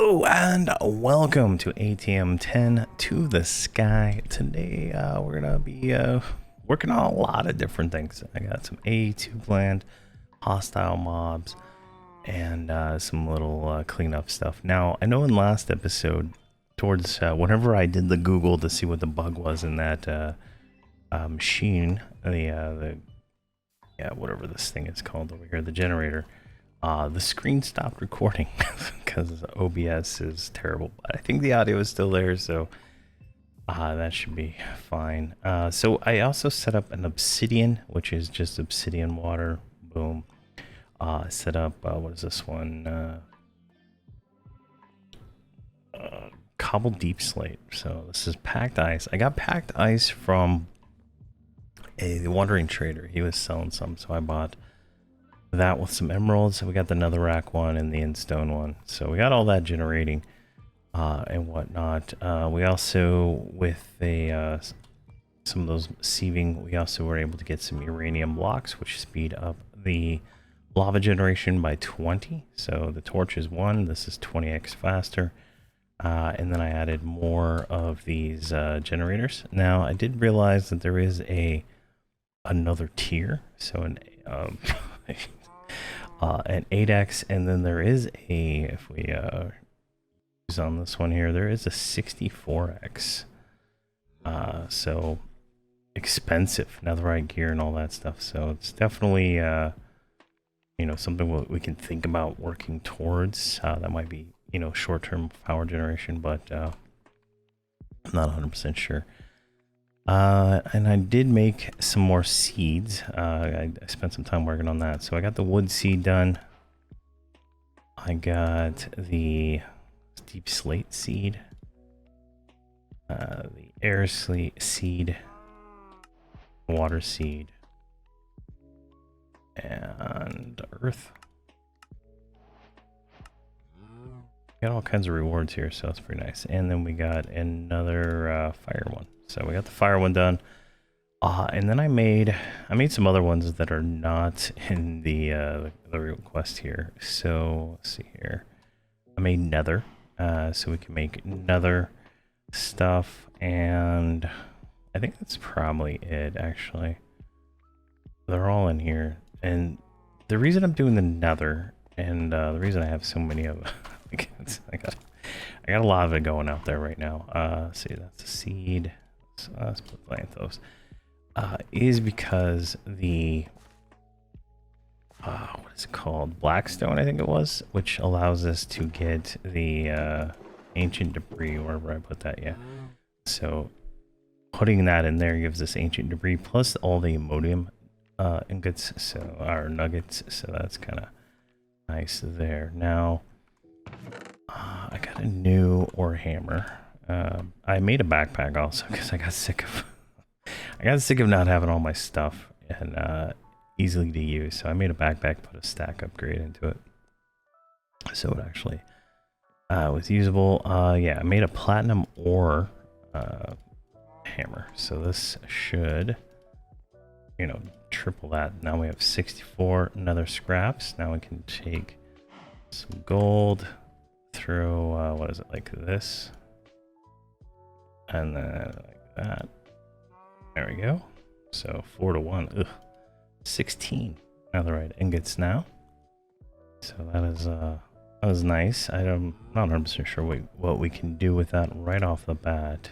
Hello and welcome to ATM 10 to the sky. Today we're gonna be working on a lot of different things. I got some AE2 planned, hostile mobs, and some little cleanup stuff. Now I know in last episode, towards whenever I did the Google to see what the bug was in that machine, the whatever this thing is called over here, the generator. The screen stopped recording because OBS is terrible. But I think the audio is still there, so that should be fine. So I also set up an obsidian, which is just obsidian water. Boom. Set up, what is this one? Cobble deep slate. So this is packed ice. I got packed ice from a wandering trader. He was selling some, so I bought that with some emeralds. We got the netherrack one and the endstone one, so we got all that generating and whatnot. We also, with a some of those sieving, we also were able to get some uranium blocks, which speed up the lava generation by 20. So the torch is 1, this is 20x faster. And then I added more of these generators. Now I did realize that there is another tier, so an an 8x, and then there is if we use on this one here, there is a 64x. So expensive netherite gear and all that stuff. So it's definitely you know, something we can think about working towards. That might be, you know, short-term power generation, but I'm not 100% sure. And I did make some more seeds. I spent some time working on that. So I got the wood seed done. I got the deep slate seed, the air seed, water seed, and earth. Got all kinds of rewards here, so it's pretty nice. And then we got another fire one. So we got the fire one done, and then I made some other ones that are not in the request here. So let's see here. I made nether, so we can make nether stuff, and I think that's probably it. Actually, they're all in here, and the reason I'm doing the nether, and the reason I have so many of them, I got a lot of it going out there right now. See, that's a seed. Let's plant those. Is because the what is it called? Blackstone, I think it was, which allows us to get the ancient debris, wherever I put that. Yeah. So putting that in there gives us ancient debris plus all the ammonium ingots, so our nuggets. So that's kind of nice there. Now I got a new ore hammer. I made a backpack also because I got sick of not having all my stuff and easily to use. So I made a backpack, put a stack upgrade into it, so it actually was usable. Yeah, I made a platinum ore hammer, so this should, you know, triple that. Now we have 64 nether scraps. Now we can take some gold, throw what is it, like this, and then like that. There we go. So 4 to 1. Ugh. 16 netherite ingots now. So that is nice. I'm not 100% sure what we can do with that right off the bat.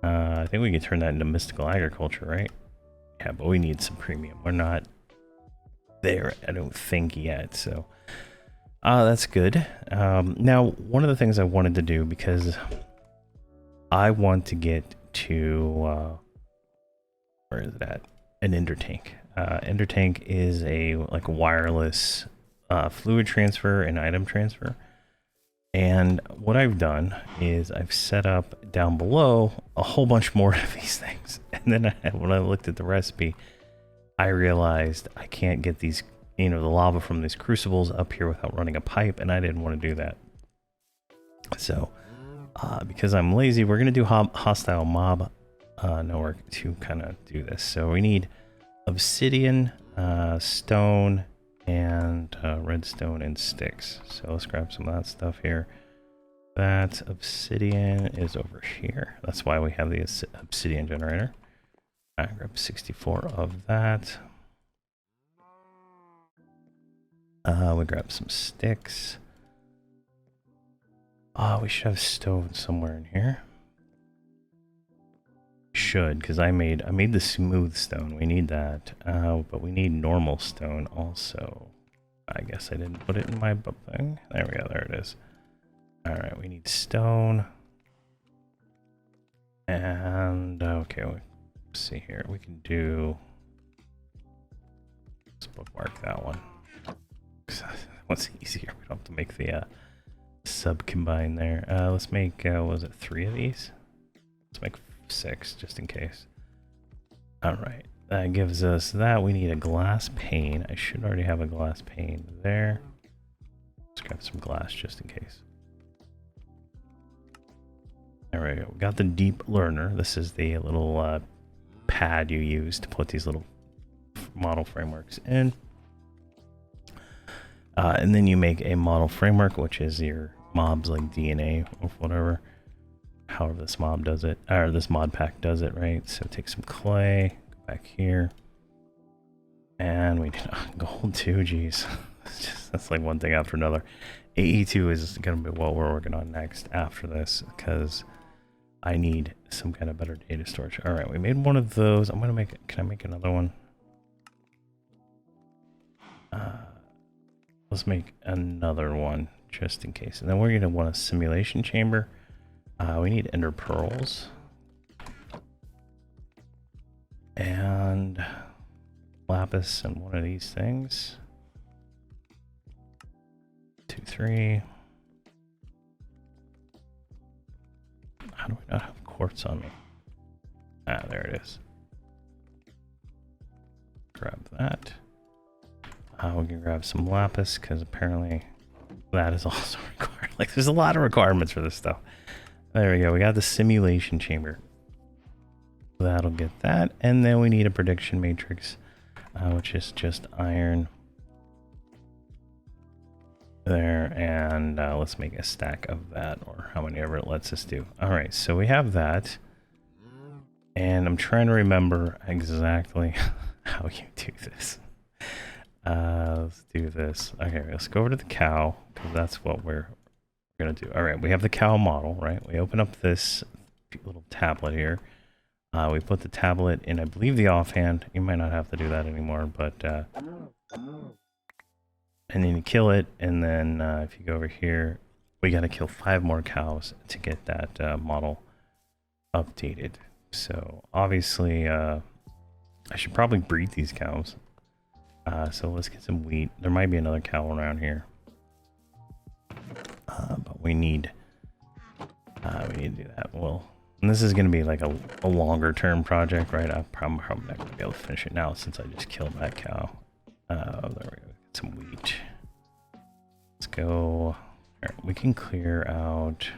I think we can turn that into mystical agriculture, right? Yeah, but we need some premium. We're not there, I don't think, yet. So that's good. Now, one of the things I wanted to do, because I want to get to where is it at? An ender tank. Ender tank is a wireless fluid transfer and item transfer. And what I've done is I've set up down below a whole bunch more of these things. And then when I looked at the recipe, I realized I can't get these, you know, the lava from these crucibles up here without running a pipe, and I didn't want to do that. So because I'm lazy, we're going to do hostile mob network to kind of do this. So we need obsidian, stone, and redstone and sticks. So let's grab some of that stuff here. That obsidian is over here. That's why we have the obsidian generator. I grab 64 of that. We grab some sticks. We should have stone somewhere in here. Should, because I made the smooth stone. We need that. But we need normal stone also. I guess I didn't put it in my thing. There we go. There it is. All right, we need stone. And okay, let's see here. We can do. Let's bookmark that one. That one's easier. We don't have to make the sub combine there. Let's make was it 3 of these? Let's make 6 just in case. All right, that gives us that. We need a glass pane. I should already have a glass pane there. Let's grab some glass just in case. There we go. We got the deep learner. This is the little pad you use to put these little model frameworks in. And then you make a model framework, which is your mobs like DNA or whatever. However this mob does it, or this mod pack does it, right? So take some clay, go back here. And we need gold too, geez. That's like one thing after another. AE2 is going to be what we're working on next after this, because I need some kind of better data storage. All right, we made one of those. I'm going to make, can I make another one? Let's make another one just in case. And then we're going to want a simulation chamber. We need ender pearls. And lapis and one of these things. 2, 3. How do I not have quartz on me? Ah, there it is. Grab that. We can grab some lapis because apparently that is also required. Like, there's a lot of requirements for this stuff. There we go. We got the simulation chamber. That'll get that. And then we need a prediction matrix, which is just iron. There. And let's make a stack of that, or how many ever it lets us do. All right. So we have that. And I'm trying to remember exactly how you do this. Let's do this. Okay, let's go over to the cow, because that's what we're going to do. All right, we have the cow model, right? We open up this little tablet here. We put the tablet in, I believe, the offhand. You might not have to do that anymore, but... and then you kill it, and then if you go over here, we got to kill 5 more cows to get that model updated. So, obviously, I should probably breed these cows. So let's get some wheat. There might be another cow around here. But we need to do that. Well, and this is going to be like a longer term project, right? I'm probably not going to be able to finish it now since I just killed that cow. There we go. Get some wheat. Let's go. All right, we can clear out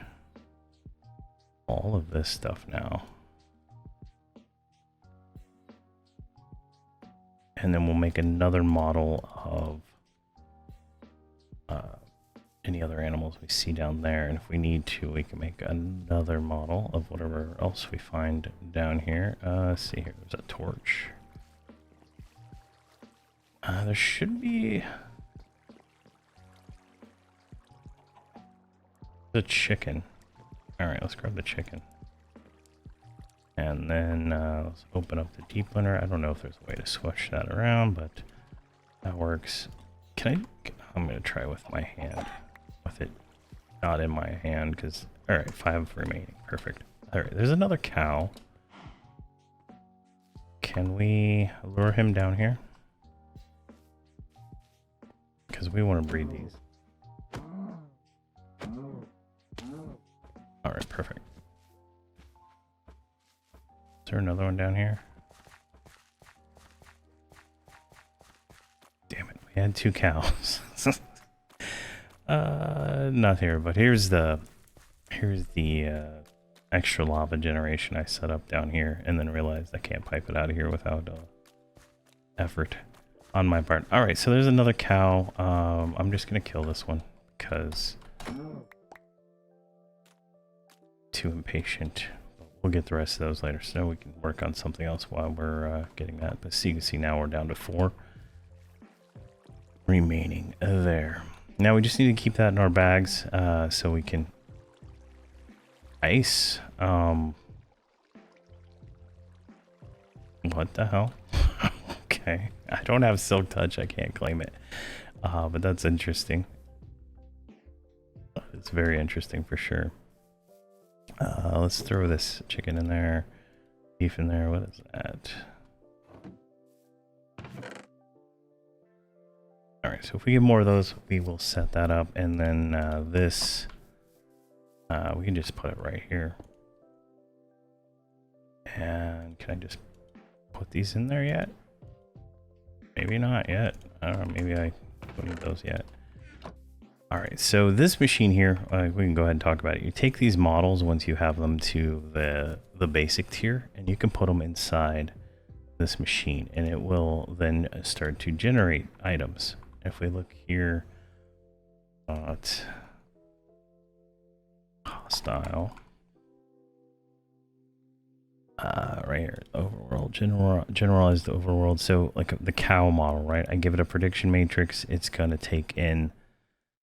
all of this stuff now. And then we'll make another model of any other animals we see down there. And if we need to, we can make another model of whatever else we find down here. Let's see here. There's a torch. There should be a chicken. All right, let's grab the chicken. And then let's open up the deep learner. I don't know if there's a way to switch that around, but that works. I'm going to try with my hand. With it not in my hand, because... All right, 5 remaining. Perfect. All right, there's another cow. Can we lure him down here? Because we want to breed these. All right, perfect. Is there another one down here? Damn it, we had 2 cows. Not here, but here's the extra lava generation I set up down here, and then realized I can't pipe it out of here without effort on my part. All right, so there's another cow. I'm just gonna kill this one because too impatient. We'll get the rest of those later, so we can work on something else while we're getting that. But so you can see now we're down to 4 remaining there. Now we just need to keep that in our bags so we can ice. What the hell? Okay, I don't have silk touch. I can't claim it, but that's interesting. It's very interesting for sure. Let's throw this chicken in there, beef in there. What is that? All right, so if we get more of those, we will set that up, and then this, we can just put it right here. And can I just put these in there yet? Maybe not yet. I don't know, maybe I don't need those yet. All right, so this machine here, we can go ahead and talk about it. You take these models once you have them to the basic tier, and you can put them inside this machine, and it will then start to generate items. If we look here at hostile, right here, overworld, generalized overworld. So like the cow model, right? I give it a prediction matrix. It's going to take in,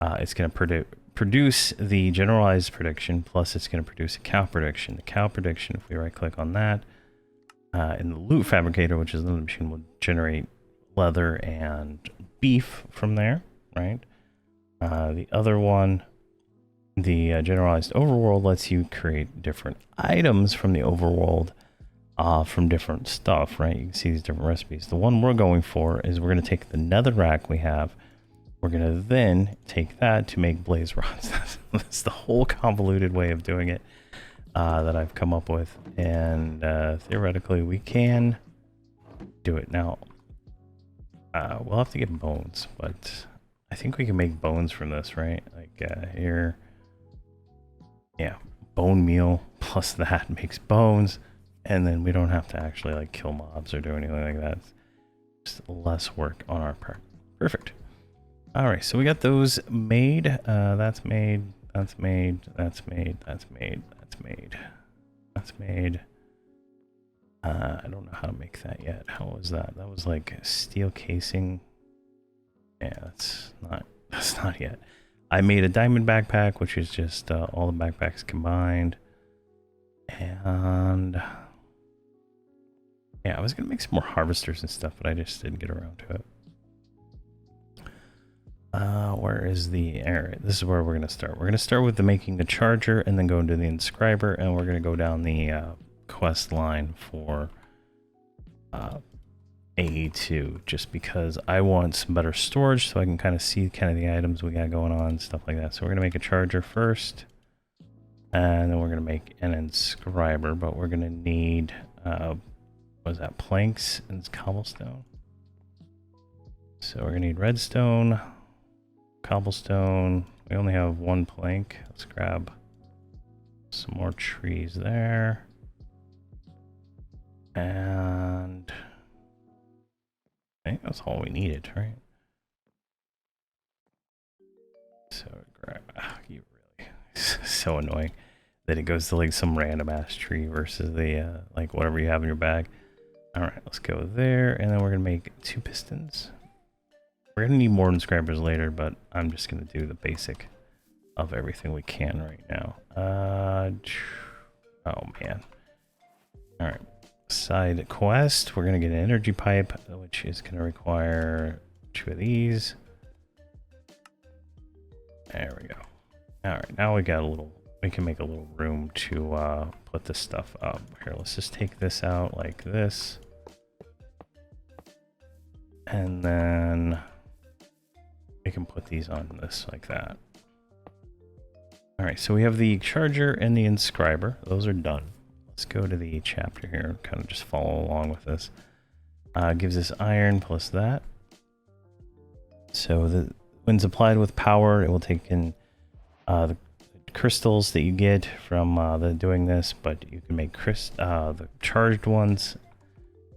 it's going to produce the generalized prediction, plus it's going to produce a cow prediction. The cow prediction, if we right click on that, in the loot fabricator, which is another machine, will generate leather and beef from there, right? The other one, the generalized overworld, lets you create different items from the overworld, from different stuff, right? You can see these different recipes. The one we're going for is we're going to take the nether rack we have. We're going to then take that to make blaze rods. That's the whole convoluted way of doing it that I've come up with. And theoretically, we can do it. Now, we'll have to get bones, but I think we can make bones from this, right? Like here. Yeah, bone meal plus that makes bones. And then we don't have to actually like kill mobs or do anything like that. Just less work on our part. Perfect. All right, so we got those made. That's made. That's made. That's made. That's made. That's made. That's made. I don't know how to make that yet. How was that? That was like steel casing. Yeah, that's not yet. I made a diamond backpack, which is just all the backpacks combined. And yeah, I was gonna make some more harvesters and stuff, but I just didn't get around to it. Where is the area? This is where we're gonna start. We're gonna start with making the charger, and then go into the inscriber, and we're gonna go down the quest line for AE2, just because I want some better storage, so I can kind of see kind of the items we got going on, stuff like that. So we're gonna make a charger first, and then we're gonna make an inscriber, but we're gonna need what is that, planks and cobblestone. So we're gonna need redstone, cobblestone. We only have 1 plank. Let's grab some more trees there. And I think that's all we needed, right? So grab, you really, so annoying that it goes to like some random ass tree versus the like whatever you have in your bag. All right, let's go there, and then we're gonna make 2 pistons. We're gonna need more inscribers later, but I'm just gonna do the basic of everything we can right now. Oh man. All right, side quest. We're gonna get an energy pipe, which is gonna require 2 of these. There we go. All right, now we got a little. We can make a little room to put this stuff up. Here, let's just take this out like this. And then we can put these on this like that. All right, so we have the charger and the inscriber. Those are done. Let's go to the chapter here, kind of just follow along with this. Gives us iron plus that. So when applied with power, it will take in the crystals that you get from doing this, but you can make the charged ones,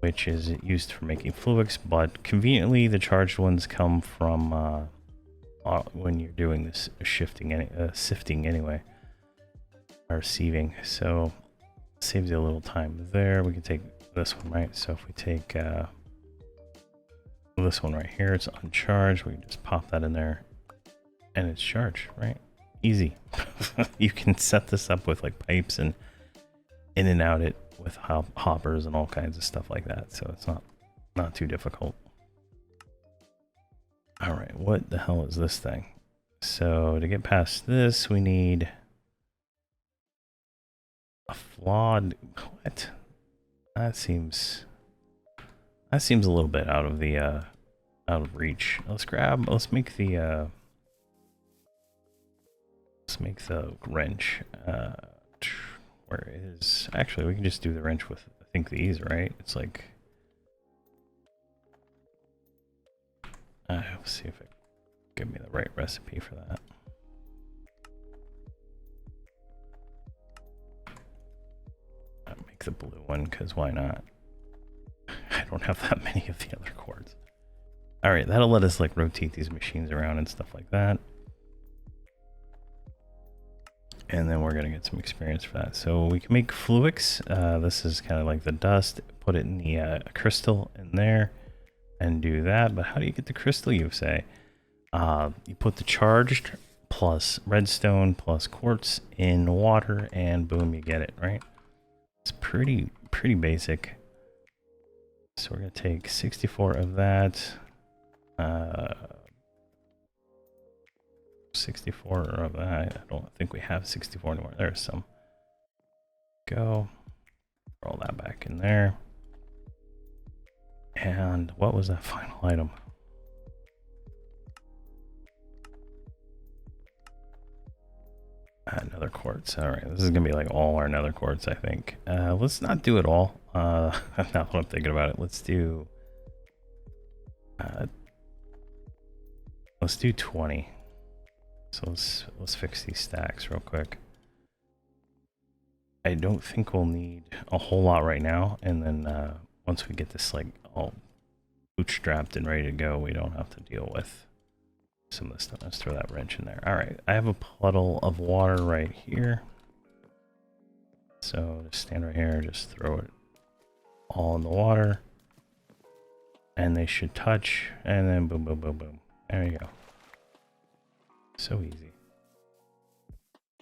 which is used for making fluix, but conveniently the charged ones come from when you're doing this sifting anyway. are receiving. So saves you a little time there. We can take this one, right? So if we take this one right here, it's uncharged. We can just pop that in there and it's charged, right? Easy. You can set this up with like pipes and in and out it with hoppers and all kinds of stuff like that. So it's not too difficult. All right, what the hell is this thing? So to get past this, we need a flawed, what? That seems a little bit out of the out of reach. Let's make the wrench. Where is, actually we can just do the wrench with, I think, these, right? It's like, let's see if it give me the right recipe for that. I'll make the blue one because why not? I don't have that many of the other cords. All right, that'll let us like rotate these machines around and stuff like that. And then we're gonna get some experience for that. So we can make fluix. This is kind of like the dust. Put it in the crystal in there and do that. But how do you get the crystal, you say? You put the charged plus redstone plus quartz in water and boom, you get it, right? It's pretty basic. So we're gonna take 64 of that. 64 of that. I don't think we have 64 anymore. There's some. Go. Roll that back in there. And what was that final item? Nether quartz. All right, this is gonna be like all our nether quartz, I think. Let's not do it all. Now that I'm thinking about it, let's do 20. So let's fix these stacks real quick. I don't think we'll need a whole lot right now, and then once we get this like all bootstrapped and ready to go, we don't have to deal with some of this stuff. Let's throw that wrench in there. All right, I have a puddle of water right here. So just stand right here, just throw it all in the water, and they should touch, and then boom, boom, boom, boom. There you go. So easy.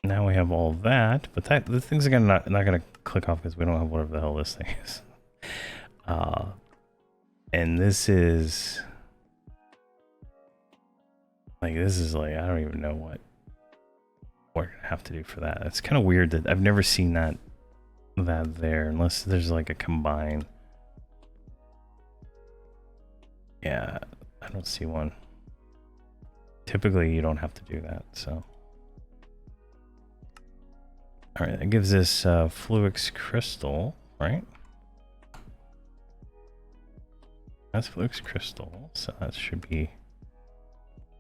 Now we have all that, but the things are not gonna click off because we don't have whatever the hell this thing is. And this is like I don't even know what we're gonna have to do for that. It's kind of weird that I've never seen that there, unless there's like a combine. Yeah, I don't see one. Typically you don't have to do that, so. All right, that gives us fluix crystal, right? That's fluix crystal, so that should be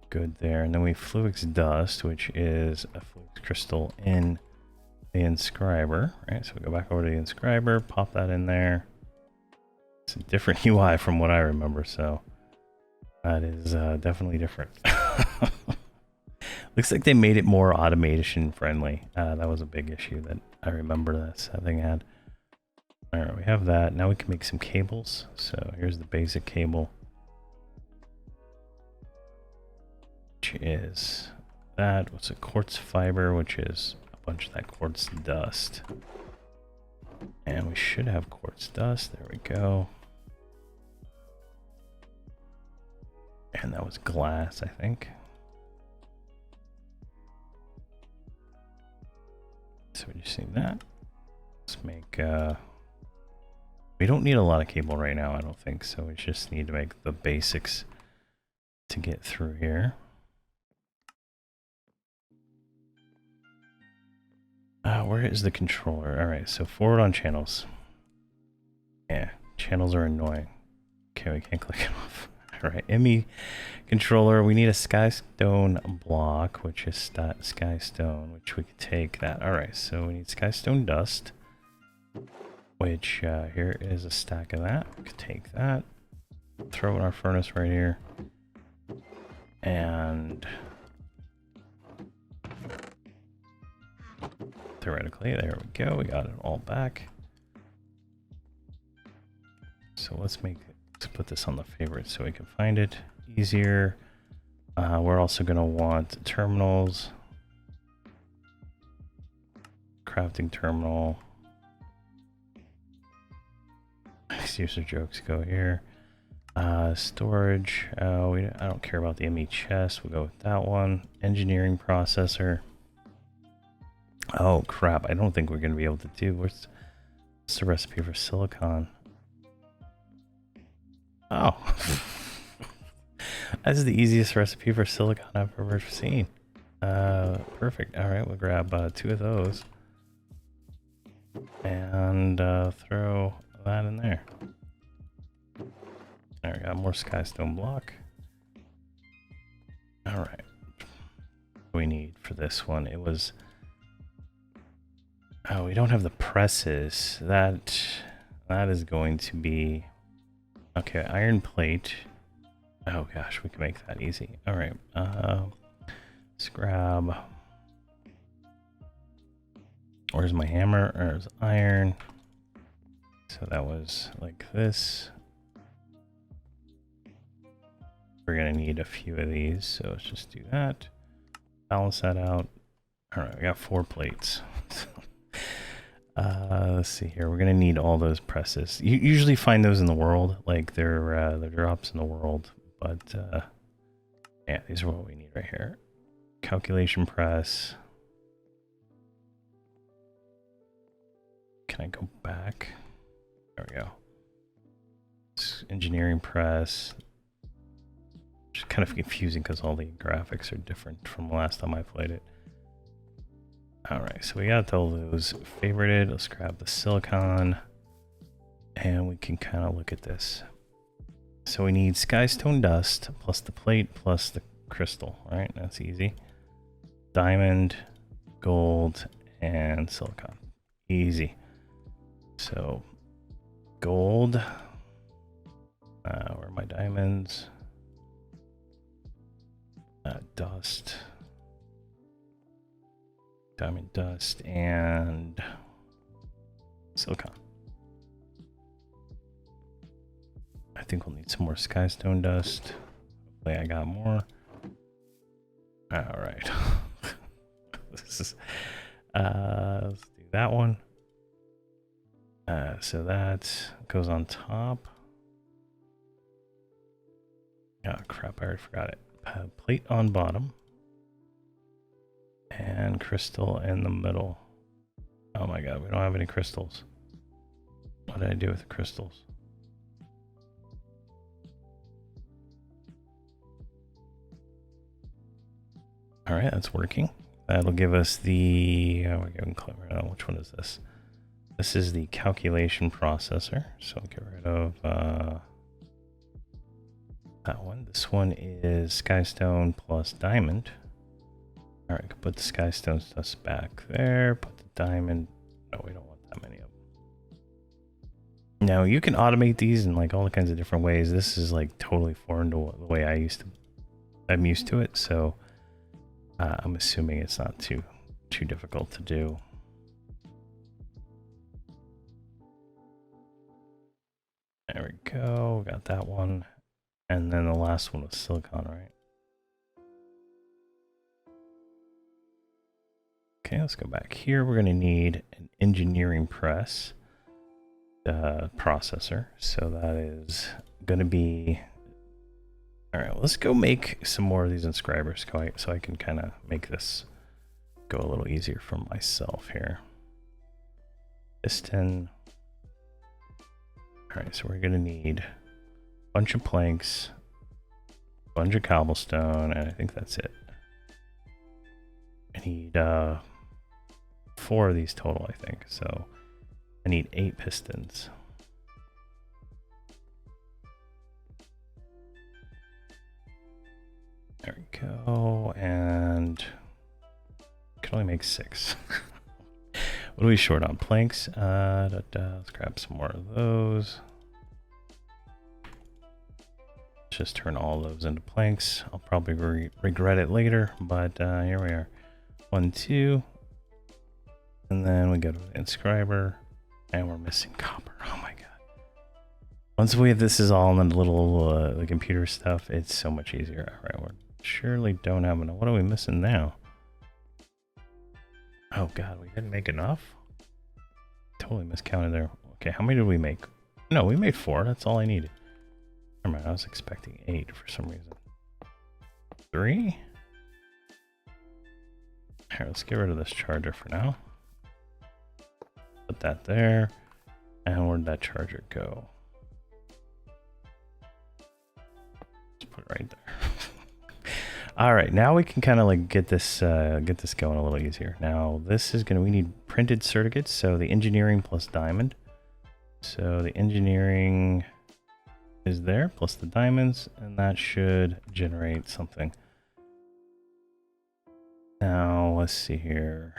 good there. And then we fluix dust, which is a fluix crystal in the inscriber, right? So we go back over to the inscriber, pop that in there. It's a different UI from what I remember, so that is definitely different. Looks like they made it more automation friendly. That was a big issue that I remember that thing had. All right, we have that. Now we can make some cables. So here's the basic cable, which is that. What's a quartz fiber, which is a bunch of that quartz dust. And we should have quartz dust. There we go. And that was glass, I think. So we just need that. Let's make, we don't need a lot of cable right now, I don't think. So we just need to make the basics to get through here. Where is the controller? All right, so forward on channels. Yeah, channels are annoying. Okay, we can't click it off. All right, ME controller. We need a skystone block, which is skystone, which we could take that. All right, so we need skystone dust, which here is a stack of that. We could take that, throw it in our furnace right here, and theoretically. There we go. We got it all back. So let's put this on the favorites so we can find it easier. We're also going to want terminals. Crafting terminal. These user jokes go here. Storage. I don't care about the ME chest. We'll go with that one. Engineering processor. Oh crap! I don't think we're going to be able to do. What's the recipe for silicon? Oh, that's the easiest recipe for silicon I've ever seen. Perfect. All right, we'll grab 2 of those and throw that in there. There we got more skystone block. All right. What do we need for this one? It was. Oh, we don't have the presses. That is going to be. Okay, iron plate. Oh gosh, we can make that easy. All right. Let's grab. Where's my hammer? There's iron. So that was like this. We're gonna need a few of these, so let's just do that. Balance that out. All right, we got 4 plates. Let's see here. We're gonna need all those presses. You usually find those in the world, like they're drops in the world. But yeah, these are what we need right here. Calculation press. Can I go back? There we go. Engineering press. Which is kind of confusing because all the graphics are different from the last time I played it. Alright, so we got all those favorited. Let's grab the silicon. And we can kind of look at this. So we need skystone dust plus the plate plus the crystal. Alright, that's easy. Diamond, gold, and silicon. Easy. So, gold. Where are my diamonds? Dust. Diamond dust and silicon. I think we'll need some more skystone dust. Hopefully I got more. Alright. This is let's do that one. So that goes on top. Oh crap, I already forgot it. Plate on bottom. And crystal in the middle. Oh my god, we don't have any crystals. What did I do with the crystals? Alright, that's working. That'll give us the... which one is this? This is the calculation processor. So I'll get rid of that one. This one is skystone plus diamond. Alright, put the skystone dust back there. Put the diamond. No, we don't want that many of them. Now you can automate these in like all kinds of different ways. This is like totally foreign to the way I'm used to it. So I'm assuming it's not too difficult to do. There we go. Got that one. And then the last one was silicon, right? Okay, let's go back here. We're going to need an engineering press processor. So that is going to be... All right, let's go make some more of these inscribers so I can kind of make this go a little easier for myself here. Piston. All right, so we're going to need a bunch of planks, a bunch of cobblestone, and I think that's it. I need 4 of these total, I think. So I need 8 pistons. There we go, and I can only make 6. What are we short on? Planks? Let's grab some more of those. Just turn all those into planks. I'll probably regret it later, but here we are. 1, 2. And then we go to the inscriber, and we're missing copper. Oh my god. Once we have this is all in the little the computer stuff, it's so much easier. All right, we surely don't have enough. What are we missing now? Oh god, we didn't make enough? Totally miscounted there. Okay, how many did we make? No, we made 4. That's all I needed. Never mind, I was expecting 8 for some reason. 3? Here, let's get rid of this charger for now. Put that there. And where'd that charger go? Let's put it right there. All right, now we can kind of like get this going a little easier. Now this is we need printed certificates, so the engineering plus diamond. So the engineering is there plus the diamonds, and that should generate something. Now let's see here.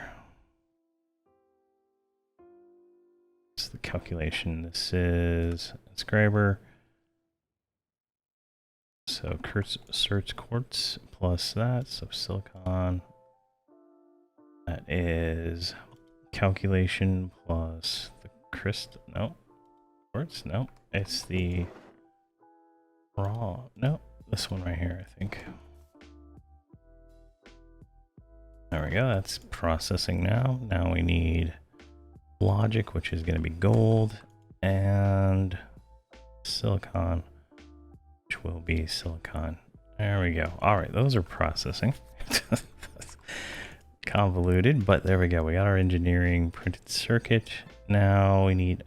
This is the calculation. This is inscriber. So search quartz plus that, so silicon. That is calculation plus the quartz, no, it's the raw, no, this one right here, I think. There we go, that's processing now. Now we need logic, which is going to be gold, and silicon, which will be silicon. There we go. All right, those are processing. Convoluted, but there we go. We got our engineering printed circuit. Now we need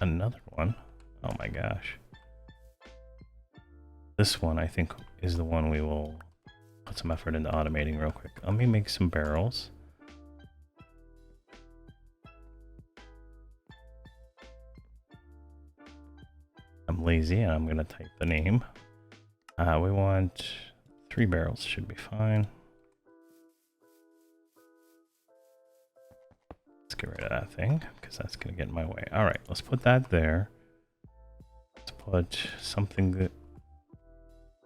another one. Oh my gosh. This one I think is the one we will put some effort into automating real quick. Let me make some barrels. I'm lazy and I'm gonna type the name. We want 3 barrels, should be fine. Let's get rid of that thing because that's gonna get in my way. All right, let's put that there. Let's put something that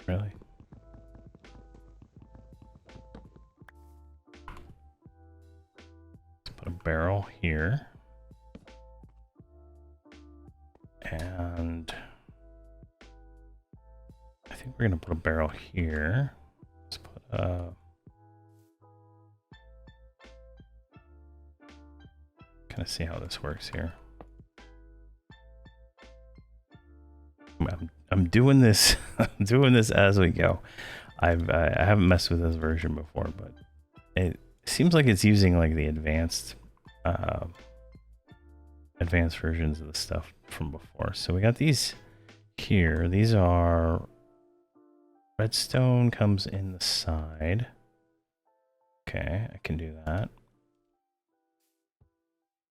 really. Let's put a barrel here. And I think we're gonna put a barrel here. Let's put kind of see how this works here. I'm doing this. I'm doing this as we go. I haven't messed with this version before, but it seems like it's using like the advanced versions of the stuff from before. So we got these here. These are redstone comes in the side. Okay, I can do that.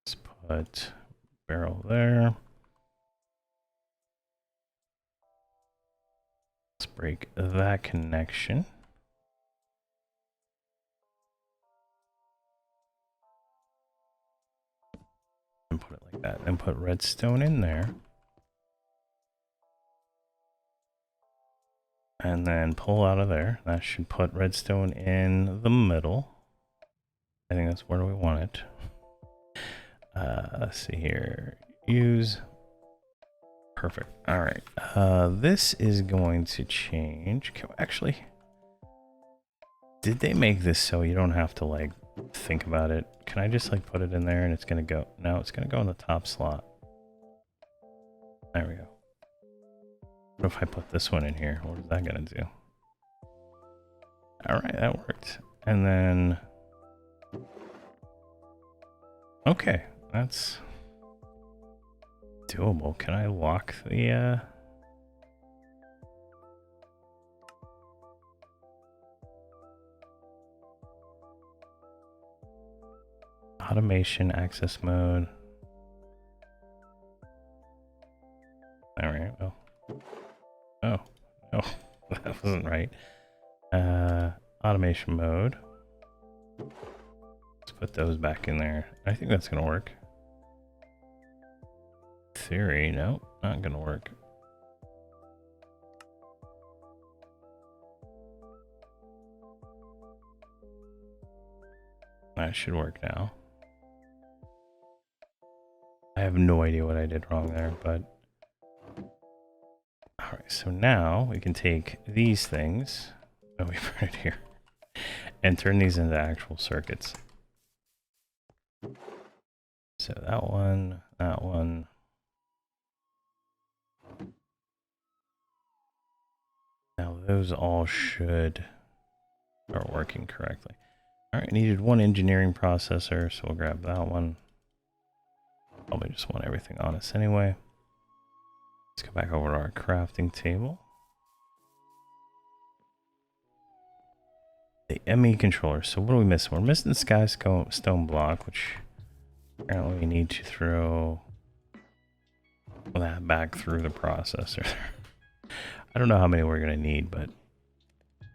Let's put barrel there. Let's break that connection. And put it like that. And put redstone in there. And then pull out of there. That should put redstone in the middle. I think that's where we want it. Let's see here. Use. Perfect. All right. This is going to change. Actually, did they make this so you don't have to like think about it? Can I just like put it in there and it's going to go? No, it's going to go in the top slot. There we go. What if I put this one in here? What is that going to do? All right, that worked. And then, okay, that's doable. Can I lock the automation access mode? All right. Well. Oh, no, that wasn't right. Automation mode. Let's put those back in there. I think that's gonna work. Theory, no, not gonna work. That should work now. I have no idea what I did wrong there, but... Alright, so now we can take these things... Oh, we put it here. And turn these into actual circuits. So that one, that one... Now those all should start working correctly. Alright, I needed one engineering processor, so we'll grab that one. Probably just want everything on us anyway. Let's go back over to our crafting table. The ME controller. So what are we missing? We're missing the sky stone block, which apparently we need to throw that back through the processor. I don't know how many we're going to need, but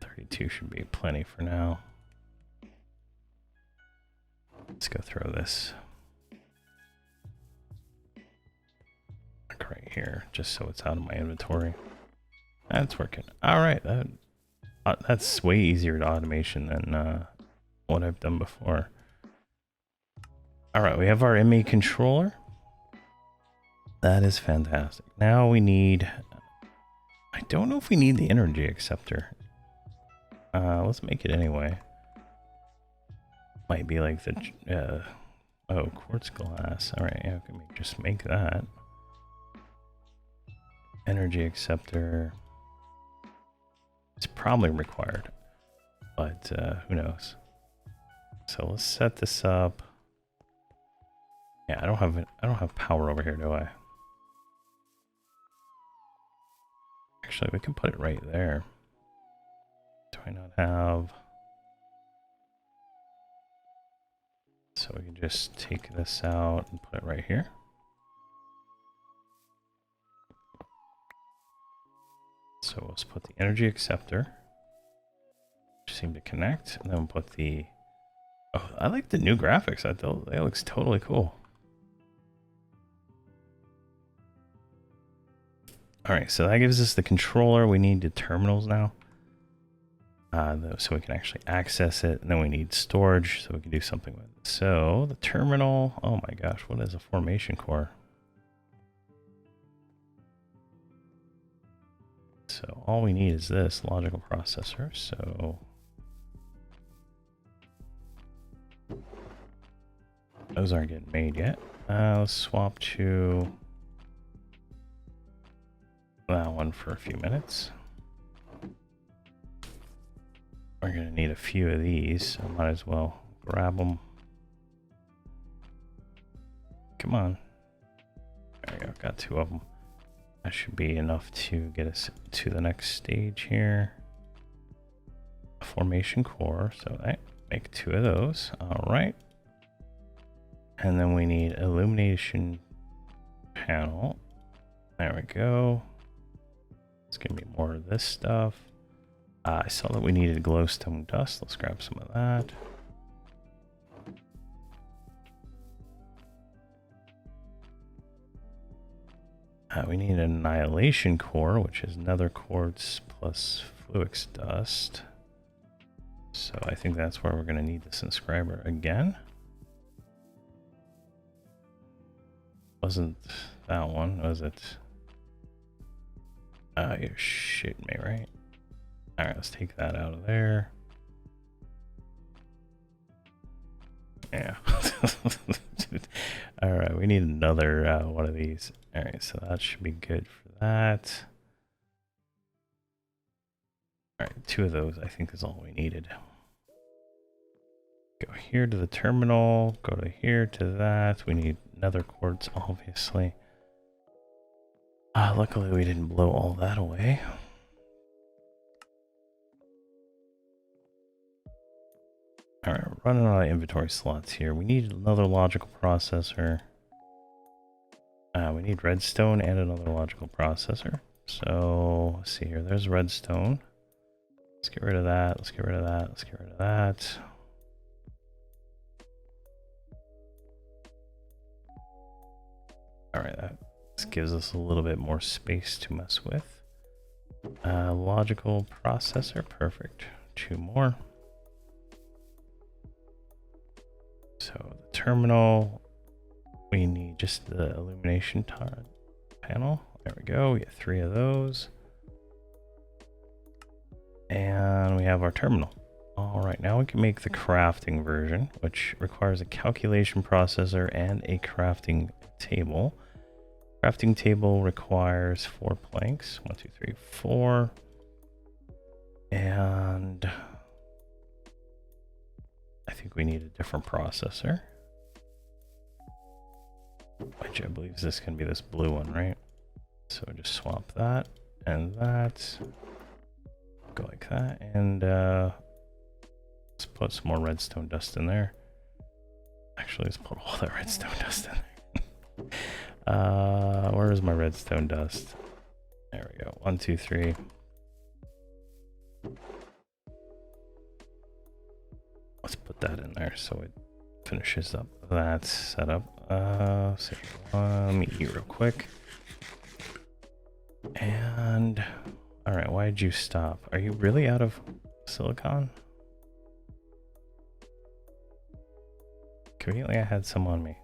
32 should be plenty for now. Let's go throw this right here, just so it's out of my inventory. That's working. All right, that's way easier to automation than what I've done before. All right, we have our ME controller. That is fantastic. Now we need... I don't know if we need the energy acceptor. Let's make it anyway. Might be like the... oh, quartz glass. All right, yeah, we can just make that. Energy acceptor. It's probably required, but who knows? So let's set this up. Yeah, I don't have power over here, do I? Actually, we can put it right there. Do I not have? So we can just take this out and put it right here. So let's put the energy acceptor, which seem to connect, and then we'll put the... Oh, I like the new graphics. That looks totally cool. Alright, so that gives us the controller. We need the terminals now. So we can actually access it, and then we need storage so we can do something with it. So the terminal... Oh my gosh, what is a formation core? So all we need is this logical processor. So those aren't getting made yet. Let's swap to that one for a few minutes. We're gonna need a few of these, so I might as well grab them. Come on. There we go, got two of them. That should be enough to get us to the next stage here. A formation core, so I make two of those. All right. And then we need illumination panel. There we go. It's gonna be more of this stuff. I saw that we needed glowstone dust. Let's grab some of that. We need an annihilation core, which is nether quartz plus fluix dust. So I think that's where we're going to need this inscriber again. Wasn't that one, was it? You're shitting me, right? Alright, let's take that out of there. Yeah. Alright, we need another one of these. Alright, so that should be good for that. Alright, two of those I think is all we needed. Go here to the terminal, go to here to that. We need nether quartz, obviously. Luckily we didn't blow all that away. Alright, we're running out of inventory slots here. We need another logical processor. We need redstone and another logical processor. So, let's see here. There's redstone. Let's get rid of that. Let's get rid of that. Let's get rid of that. Alright, that gives us a little bit more space to mess with. Logical processor. Perfect. Two more. terminal. We need just the illumination panel. There we go. We get 3 of those. And we have our terminal. All right, now we can make the crafting version, which requires a calculation processor and a crafting table. Crafting table requires 4 planks. 1, 2, 3, 4. And I think we need a different processor, which I believe is this going to be this blue one, right? So just swap that and that. Go like that, and let's put some more redstone dust in there. Actually, let's put all that redstone dust in there. Where is my redstone dust? There we go. 1, 2, 3. Let's put that in there so it finishes up that setup. So let me eat real quick. And all right, why did you stop? Are you really out of silicon? Conveniently, I had some on me.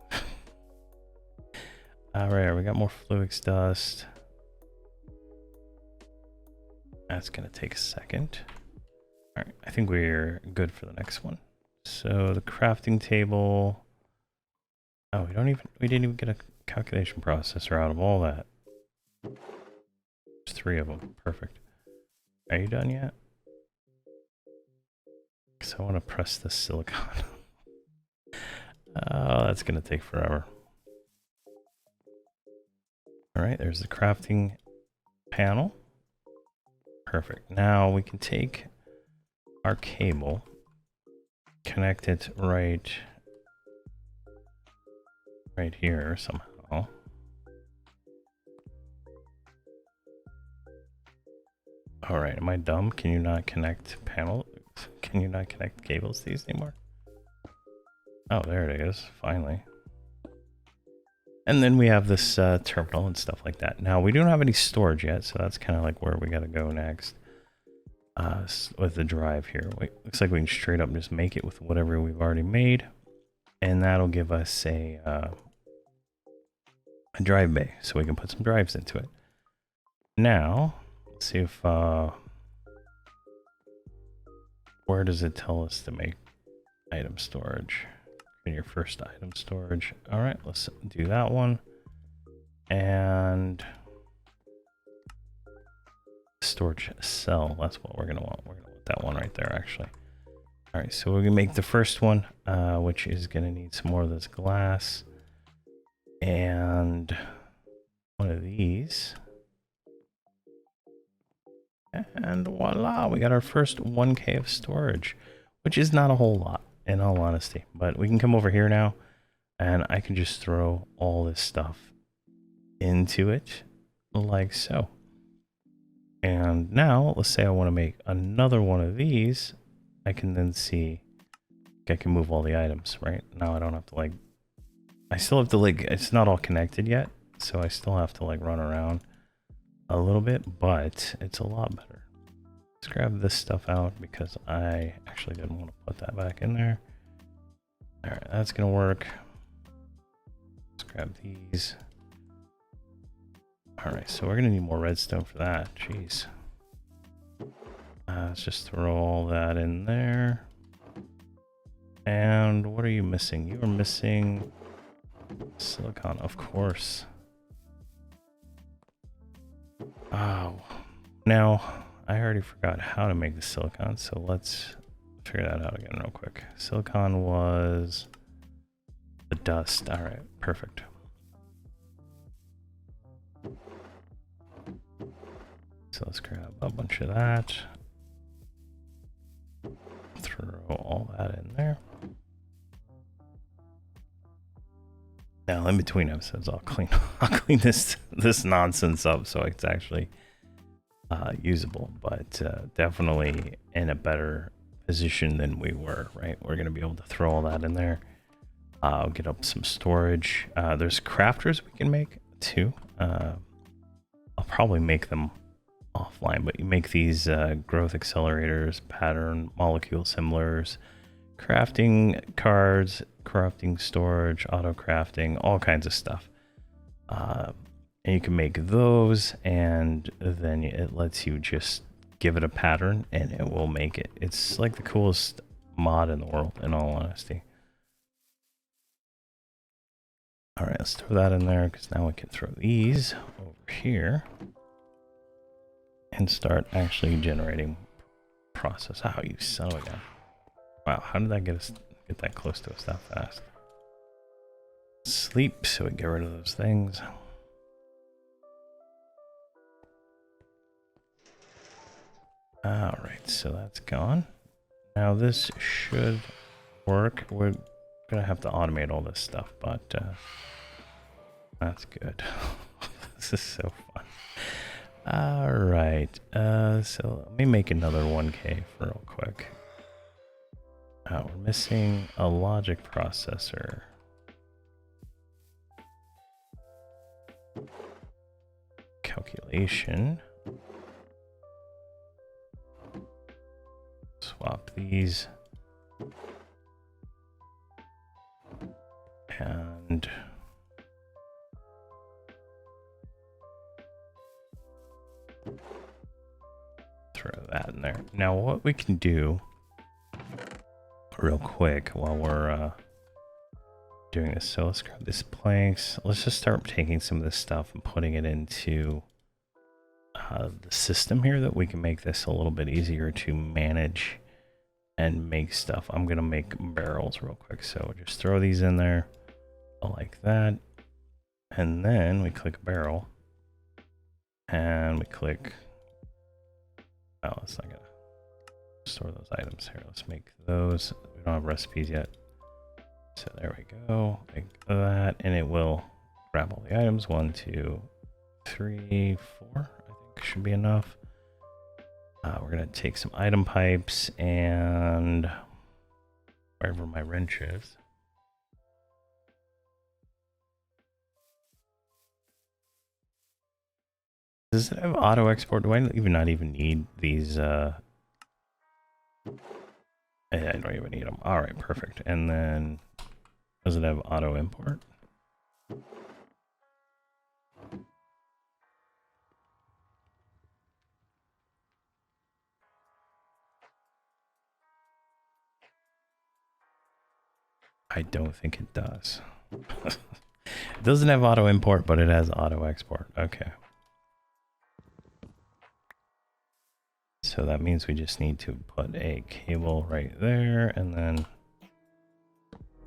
All right, we got more fluix dust. That's gonna take a second. All right, I think we're good for the next one. So the crafting table. Oh, we didn't even get a calculation processor out of all that. There's 3 of them. Perfect. Are you done yet? Because I want to press the silicon. Oh, that's going to take forever. All right, there's the crafting panel. Perfect. Now we can take our cable, connect it right here somehow. All right, am I dumb? Can you not connect Can you not connect cables to these anymore? Oh, there it is, finally. And then we have this terminal and stuff like that. Now, we don't have any storage yet, so that's kind of like where we got to go next. With the drive here. Looks like we can straight up just make it with whatever we've already made. And that'll give us a drive bay, so we can put some drives into it. Now, let's see if... where does it tell us to make item storage? In your first item storage. All right, let's do that one. And storage cell, that's what we're gonna want. We're gonna want that one right there, actually. All right, so we're gonna make the first one, which is gonna need some more of this glass. And one of these. And voila, we got our first 1K of storage, which is not a whole lot, in all honesty. But we can come over here now, and I can just throw all this stuff into it, like so. And now, let's say I want to make another one of these. I can then see, I can move all the items, right? Now I don't have to like, I still have to like, it's not all connected yet, so I still have to like run around a little bit, but it's a lot better. Let's grab this stuff out because I actually didn't want to put that back in there. All right, that's gonna work. Let's grab these. All right, so we're gonna need more redstone for that. Jeez. Let's just throw all that in there. And what are you missing? You are missing silicon, of course. Oh, now I already forgot how to make the silicon, so let's figure that out again real quick. Silicon was the dust. All right, perfect. So let's grab a bunch of that. Throw all that in there. Now, in between episodes, I'll clean this nonsense up so it's actually usable, but definitely in a better position than we were. Right, we're gonna be able to throw all that in there. I'll get up some storage. There's crafters we can make too. I'll probably make them offline, but you make these growth accelerators, pattern molecule assemblers, crafting cards, crafting storage, auto crafting, all kinds of stuff. And you can make those, and then it lets you just give it a pattern and it will make it. It's like the coolest mod in the world, in all honesty. All right, let's throw that in there because now we can throw these over here and start actually generating process. Oh, you son of a gun. Wow, how did that get that close to us that fast? Sleep, so we get rid of those things. All right, so that's gone. Now this should work. We're gonna have to automate all this stuff, but that's good. This is so fun. All right, so let me make another 1K for real quick. We're missing a logic processor. Calculation. Swap these. And throw that in there. Now what we can do real quick while we're doing this, so let's grab this planks. Let's just start taking some of this stuff and putting it into the system here, that we can make this a little bit easier to manage and make stuff. I'm gonna make barrels real quick, so just throw these in there like that, and then we click barrel and we click, oh, it's not gonna store those items here. Let's make those. We don't have recipes yet, so there we go, like that, and it will grab all the items. 1, 2, 3, 4, I think should be enough. We're gonna take some item pipes and wherever my wrench is. Does it have auto export? Do I not even need these? I don't even need them. All right, perfect. And then does it have auto import? I don't think it does. It doesn't have auto import, but it has auto export. Okay. So that means we just need to put a cable right there, and then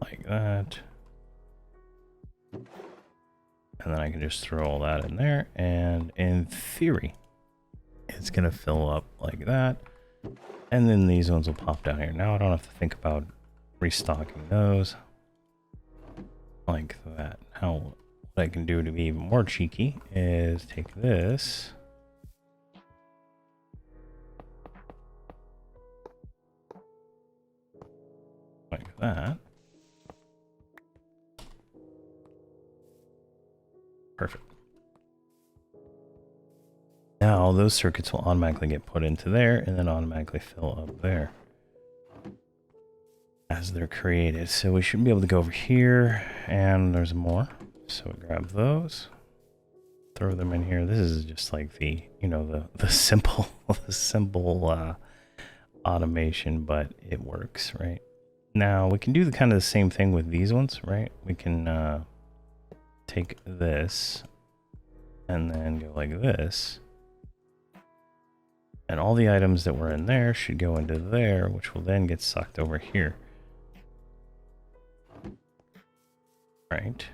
like that. And then I can just throw all that in there, and in theory, it's gonna fill up like that. And then these ones will pop down here. Now I don't have to think about restocking those like that. Now what I can do to be even more cheeky is take this, like that. Perfect. Now those circuits will automatically get put into there and then automatically fill up there as they're created. So we should be able to go over here, and there's more. So we grab those, throw them in here. This is just like the, you know, the simple the simple automation, but it works, right? Now we can do the kind of the same thing with these ones, right? We can take this and then go like this, and all the items that were in there should go into there, which will then get sucked over here. Right.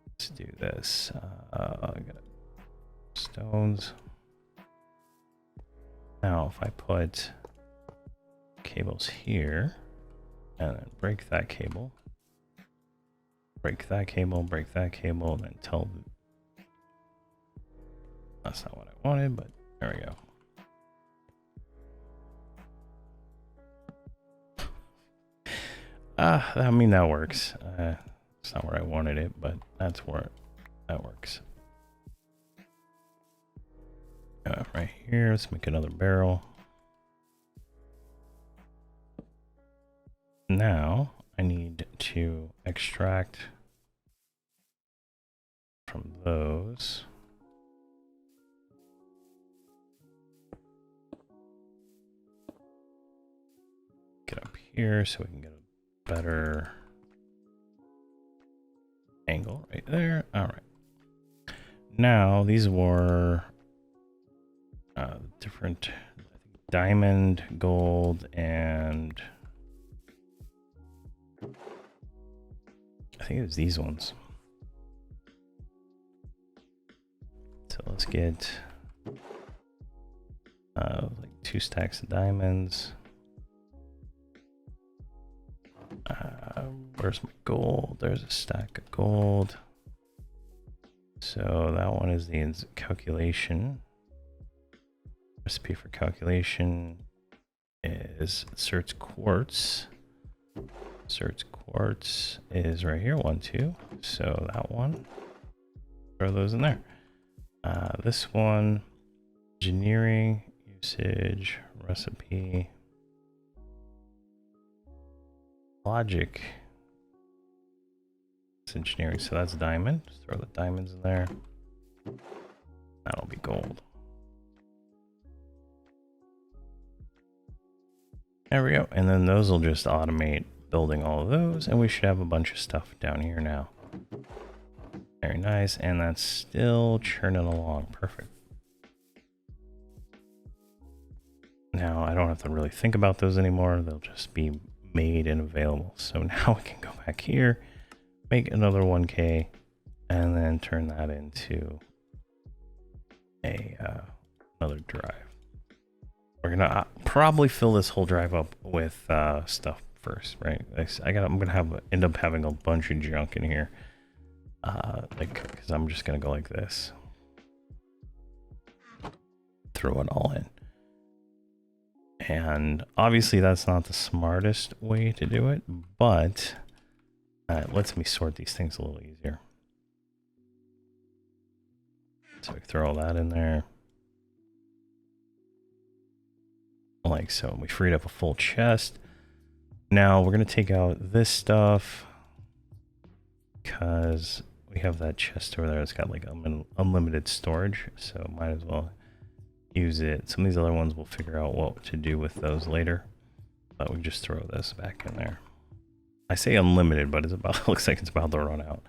Let's do this. I got stones. Now, if I put cables here and then break that cable, break that cable, break that cable, and then tell. That's not what I wanted, but there we go. I mean, that works. It's not where I wanted it, but that's where that works. Right here, let's make another barrel. now I need to extract from those. Get up here so we can get a better angle right there. All right. Now these were different diamond, gold, and I think it was these ones. So let's get like 2 stacks of diamonds. Where's my gold? There's a stack of gold. So that one is the calculation. Recipe for calculation is search quartz. Search quartz is right here, 1, 2. So that one, throw those in there. This one, engineering, usage, recipe, logic. It's engineering, so that's diamond. Just throw the diamonds in there. That'll be gold. There we go. And then those will just automate building all of those, and we should have a bunch of stuff down here now. Very nice, and that's still churning along. Perfect. Now I don't have to really think about those anymore. They'll just be made and available. So now we can go back here, make another 1K, and then turn that into a another drive. We're gonna probably fill this whole drive up with stuff first, right? I'm gonna end up having a bunch of junk in here, because I'm just gonna go like this, throw it all in, and obviously that's not the smartest way to do it, but it lets me sort these things a little easier. So we throw all that in there. Like so. We freed up a full chest. Now we're going to take out this stuff because we have that chest over there that's got like unlimited storage, so might as well use it. Some of these other ones we'll figure out what to do with those later, but we just throw this back in there. I say unlimited, but it's about looks like it's about to run out.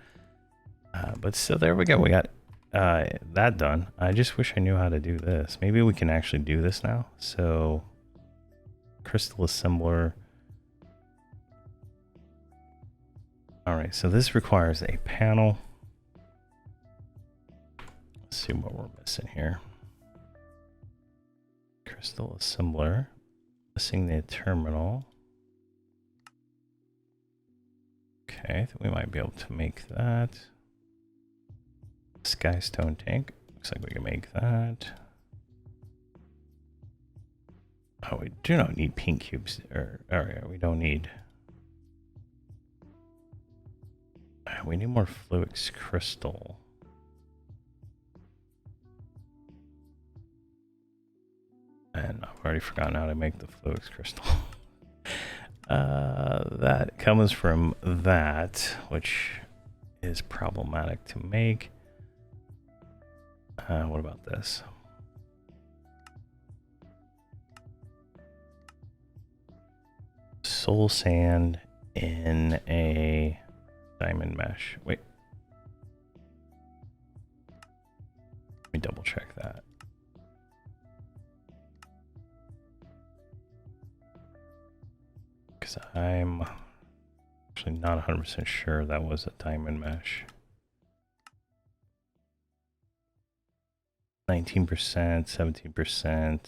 But so there we go. We got that done. I just wish I knew how to do this. Maybe we can actually do this now. So crystal assembler. All right, so this requires a panel. Let's see what we're missing here. Crystal assembler, missing the terminal. Okay, I think we might be able to make that. Skystone tank, looks like we can make that. Oh, we do not need pink cubes, or yeah, we don't need. We need more Fluix crystal. And I've already forgotten how to make the Fluix crystal. That comes from that, which is problematic to make. What about this? Soul sand in a diamond mesh. Wait. Let me double check that. Because I'm actually not 100% sure that was a diamond mesh. 19%, 17%.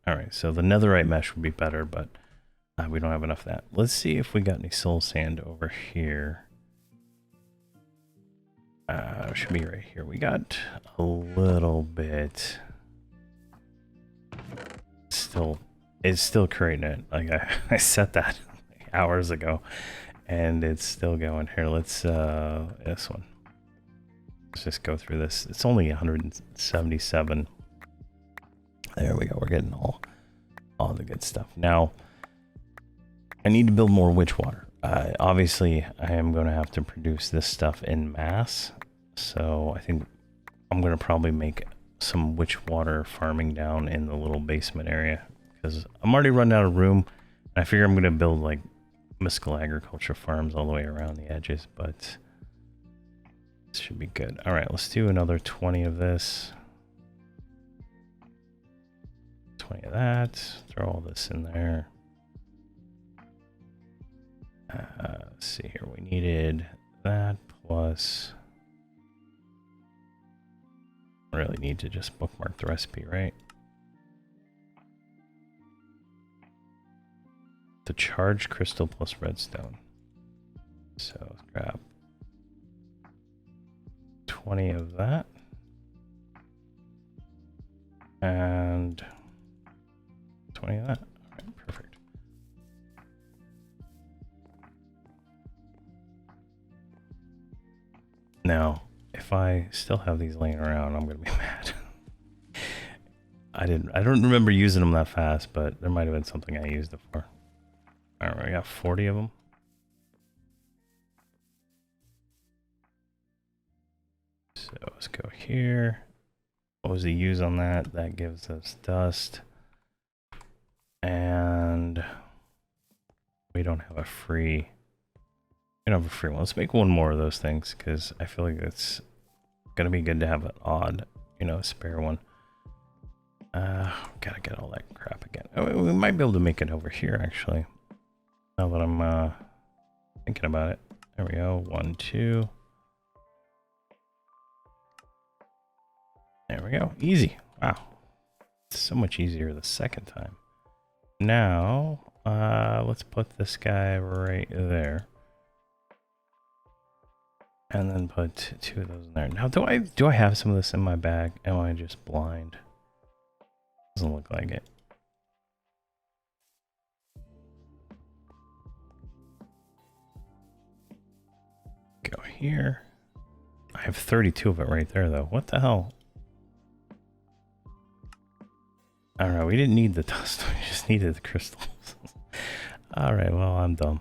All right, so the netherite mesh would be better, but we don't have enough of that. Let's see if we got any soul sand over here. Should be right here. We got a little bit. It's still creating it. Like I set that hours ago, and it's still going. Here, let's this one. Let's just go through this. It's only 177. There we go. We're getting all the good stuff now. I need to build more witch water. Obviously, I am going to have to produce this stuff in mass. So I think I'm going to probably make some witch water farming down in the little basement area. Because I'm already running out of room. And I figure I'm going to build like mystical agriculture farms all the way around the edges. But this should be good. All right, let's do another 20 of this. 20 of that. Throw all this in there. Let's see here. We needed that plus. I really need to just bookmark the recipe, right? The charged crystal plus redstone. So let's grab 20 of that. And 20 of that. All right, perfect. Now, if I still have these laying around, I'm gonna be mad. I don't remember using them that fast, but there might have been something I used it for. All right, I got 40 of them. So let's go here. What was the use on that? That gives us dust. And we don't have a free. We don't have a free one. Let's make one more of those things because I feel like it's gonna be good to have an odd, you know, spare one. Gotta get all that crap again. Oh, we might be able to make it over here actually. Now that I'm thinking about it. There we go. 1, 2. There we go. Easy. Wow. It's so much easier the second time. Now, let's put this guy right there. And then put 2 of those in there. Now, do I have some of this in my bag? Am I just blind? Doesn't look like it. Go here. I have 32 of it right there, though. What the hell? Alright, we didn't need the dust. We just needed the crystals. Alright, well, I'm dumb.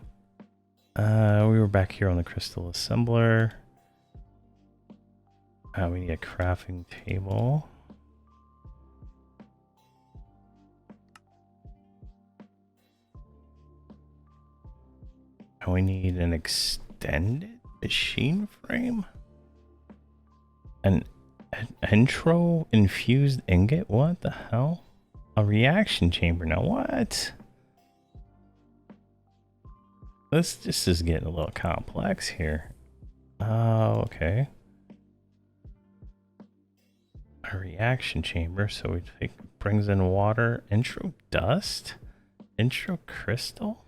We were back here on the crystal assembler. We need a crafting table. And we need an extended machine frame? An intro infused ingot? What the hell? A reaction chamber. Now what? This is getting a little complex here. Oh, okay. A reaction chamber. So we take brings in water. Intro dust? Intro crystal?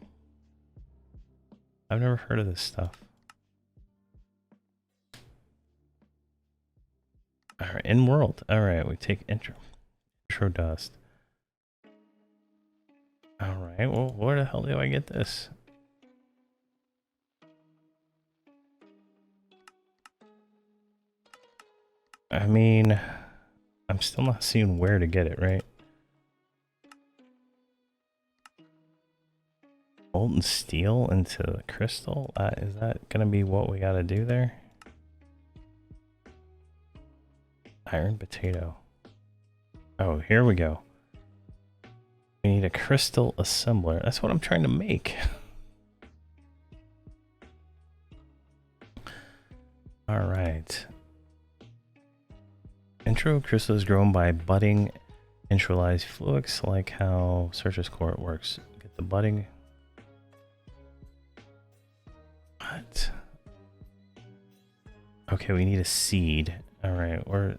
I've never heard of this stuff. Alright, in world. Alright, we take intro dust. Alright, well, where the hell do I get this? I mean, I'm still not seeing where to get it, right? Molten steel into the crystal? Is that gonna be what we gotta do there? Iron potato. Oh, here we go. We need a crystal assembler. That's what I'm trying to make. All right. Intro crystal is grown by budding internalized flux, like how Surface Core works. Get the budding. What? Okay, we need a seed. All right, we're.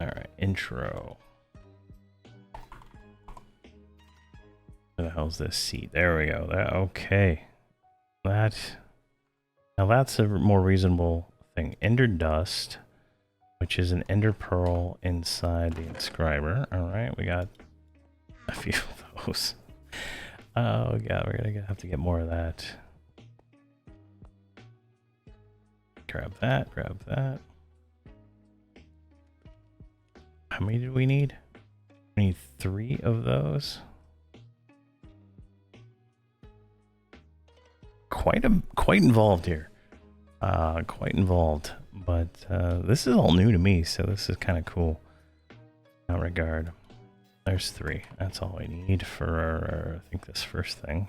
All right, intro. Where the hell's this seed? There we go. Okay. Now that's a more reasonable thing. Ender dust, which is an ender pearl inside the inscriber. All right, we got a few of those. Oh god, we're gonna have to get more of that. Grab that, grab that. How many do we need? We We need 3 of those. Quite involved here. Quite involved. But this is all new to me, so this is kind of cool in that regard. There's 3. That's all we need for our, I think, this first thing.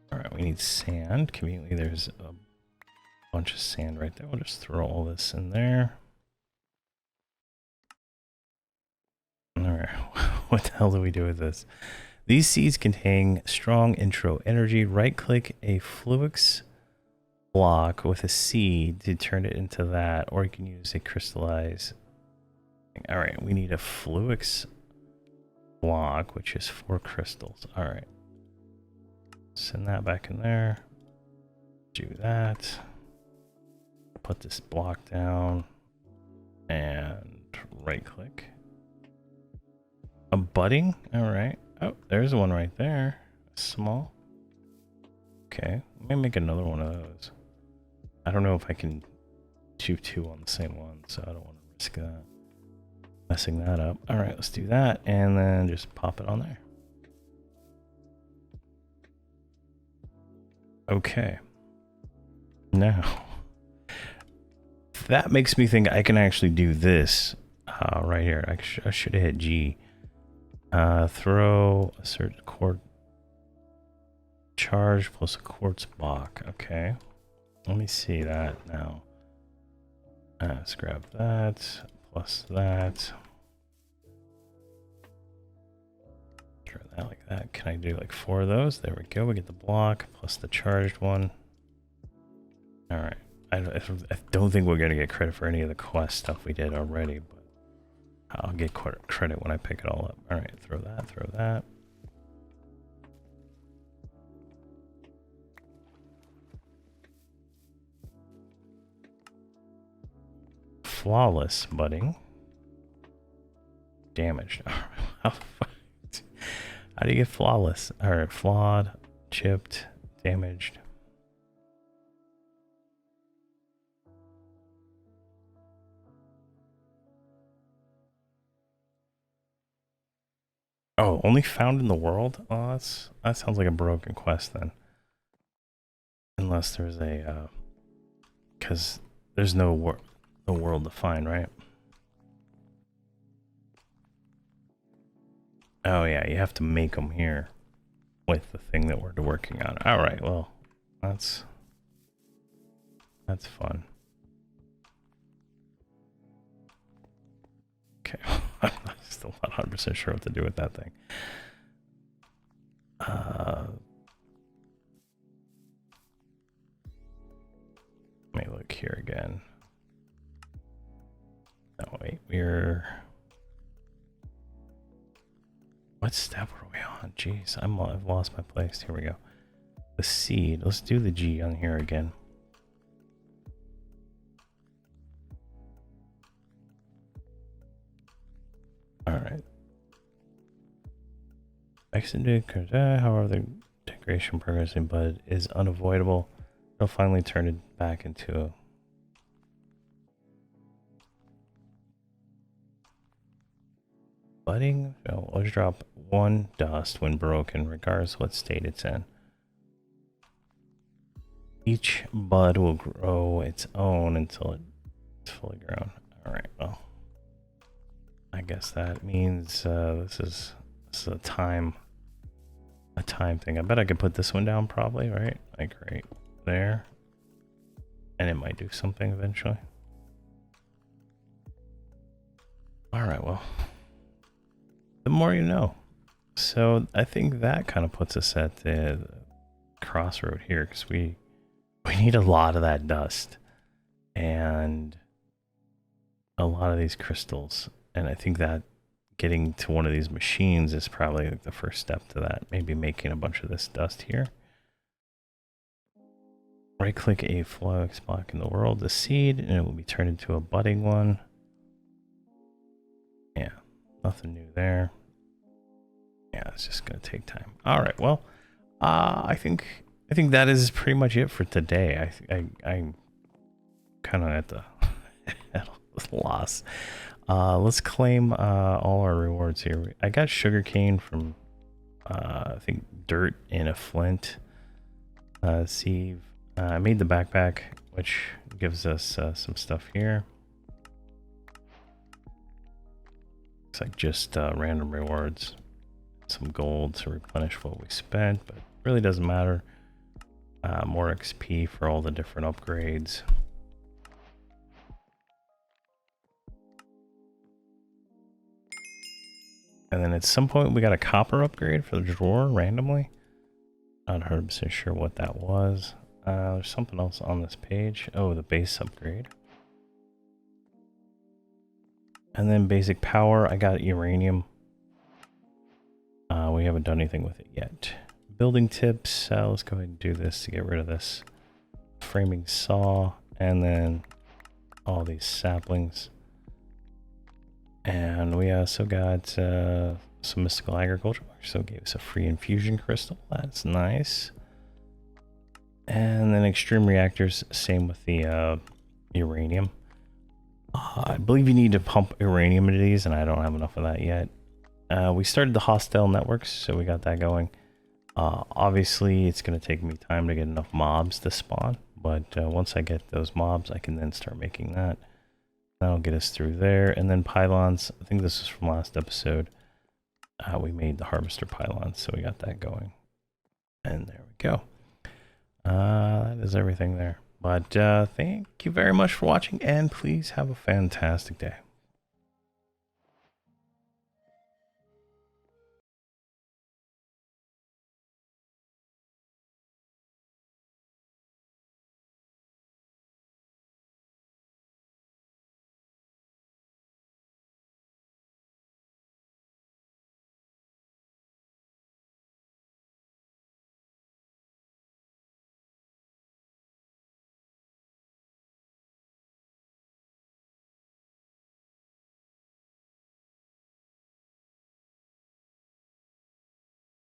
Alright, we need sand. Conveniently, there's a bunch of sand right there. We'll just throw all this in there. Alright, what the hell do we do with this? These seeds contain strong intro energy. Right-click a Fluix block with a seed to turn it into that, or you can use a crystallize. Alright, we need a Fluix block, which is 4 crystals. Alright. Send that back in there. Do that. Put this block down. And right-click. A budding? Alright. Oh, there's one right there. Small. Okay. Let me make another one of those. I don't know if I can do 2 on the same one, so I don't want to risk that. Messing that up. Alright, let's do that. And then just pop it on there. Okay. Now, that makes me think I can actually do this right here. I should have hit G. Throw a certain cord charge plus a quartz block. Okay. Let me see that now. Let's grab that plus that. Try that like that. Can I do like 4 of those? There we go. We get the block plus the charged one. All right. I don't think we're going to get credit for any of the quest stuff we did already, but I'll get credit when I pick it all up. All right. Throw that. Throw that. Flawless budding. Damaged. How do you get flawless? Alright, flawed, chipped, damaged. Oh, only found in the world? Oh, that sounds like a broken quest then. Unless there's a because there's no world to find, right? Oh yeah, you have to make them here with the thing that we're working on. All right, well, that's fun. Okay, I'm still not 100% sure what to do with that thing. Let me look here again. Oh wait, what step are we on? Jeez, I've lost my place. Here we go. The seed. Let's do the G on here again. All right. However, the integration progressing, but is unavoidable. It'll finally turn it back into a budding. No, let's drop 1 dust when broken, regardless what state it's in. Each bud will grow its own until it's fully grown. All right. Well, I guess that means this is a time thing. I bet I could put this one down probably, right? Like right there, and it might do something eventually. All right. Well. The more you know. So I think that kind of puts us at the crossroad here, because we need a lot of that dust and a lot of these crystals, and I think that getting to one of these machines is probably like the first step to that. Maybe making a bunch of this dust here. Right click a Fluix block in the world, the seed, and it will be turned into a budding one. Yeah, nothing new there. Yeah, it's just gonna take time. All right, well, I think that is pretty much it for today. I'm kind of at the Loss. Let's claim all our rewards here. I got sugarcane from I think dirt in a flint. Sieve. I made the backpack, which gives us some stuff here. Looks like just random rewards. Some gold to replenish what we spent, but really doesn't matter. More XP for all the different upgrades. And then at some point we got a copper upgrade for the drawer randomly. Not 100% sure what that was. There's something else on this page. Oh, the base upgrade. And then basic power, I got uranium. We haven't done anything with it yet. Building tips, let's go ahead and do this to get rid of this framing saw. And then all these saplings. And we also got some mystical agriculture, so it gave us a free infusion crystal. That's nice. And then extreme reactors, same with the uranium. I believe you need to pump uranium into these, and I don't have enough of that yet. We started the hostile networks, so we got that going. Obviously, it's going to take me time to get enough mobs to spawn, but once I get those mobs, I can then start making that. That'll get us through there. And then pylons, I think this is from last episode. We made the harvester pylons, so we got that going. And there we go. That is everything there. But thank you very much for watching, and please have a fantastic day.